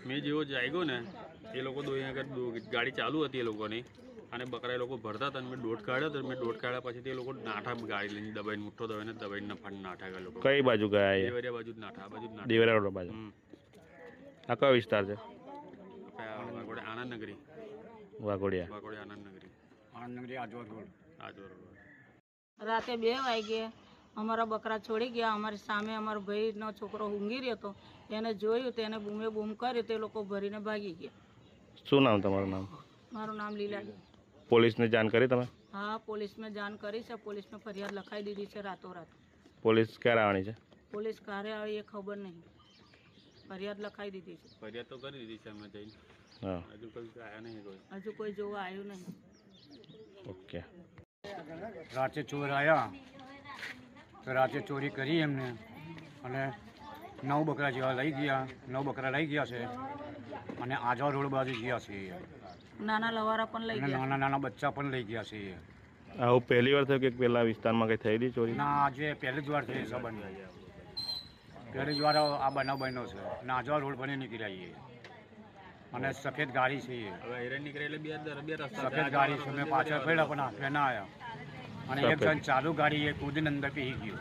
મેં જેવો જાગ્યો ને એ લોકો ગાડી ચાલુ હતી એ લોકોની અને બકરા એ લોકો ભરતા હતા. મેં દોઢ કાઢ્યો તો મેં દોઢ કાઢ્યા પછી તે લોકો નાઠા ગાડી લઈને દબાઈને મુઠ્ઠો દબાઈને દબાઈને ફંડ નાઠા ગયા લોકો. કઈ બાજુ ગયા? દેવરિયા બાજુ જ નાઠા, આ બાજુ જ નાઠા. દેવરિયા રોડ બાજુ. આ કયો વિસ્તાર છે? વાઘોડિયા આનંદનગરી. વાઘોડિયા આનંદનગરી આજવા રોડ. રાતે 2 વાગે અમારા બકરા છોડી ગયા. અમારી સામે અમારો ભાઈનો છોકરો ઊંઘી રહ્યો હતો, એને જોયું, તેને બૂમે બૂમ કરી, તે લોકો ભરીને ભાગી ગયા. શું નામ તમારું? નામ? મારું નામ લીલાબેન. પોલીસને જાણ કરી તમે? હા, પોલીસને જાણ કરી છે. પોલીસને ફરિયાદ લખાઈ દીધી છે રાતોરાત. પોલીસ ક્યારે આવવાની છે? પોલીસ ક્યારે આવી એ ખબર નહીં. ફરિયાદ લખાઈ દીધી છે. ફરિયાદ તો કરી દીધી છે અમે જઈને. હા, હજુ કોઈ આવ્યા નહીં. હજુ કોઈ જોવા આવ્યું નહીં. ઓકે. રાતે ચોર આવ્યા તો રાતે ચોરી કરી એમને અને 9 બકરા જેવા લઈ ગયા. 9 બકરા લઈ ગયા છે અને આજવા રોડ બાજુ ગયા છે. નાના લવારા પણ લઈ અને ગયા. નાના નાના બચ્ચા પણ લઈ ગયા છે. આવું પહેલી વાર થયું કે પેલા વિસ્તારમાં કઈ થયેલી ચોરી? ના, આજે પહેલી જ વાર થઈ સંબંધ. પહેલી જ વાર આ બનાવ બન્યો છે અને આજવા રોડ પર નીકળ્યા અને સફેદ ગાડી છે. હવે હેરાન નીકળે એટલે બે રસ્તા સફેદ ગાડી છે. મેં પાછળ પડ્યા પણ હાથે ના આવ્યા અને એક જણ ચાલુ ગાડી એ કૂદીને અંદર પી ગયો.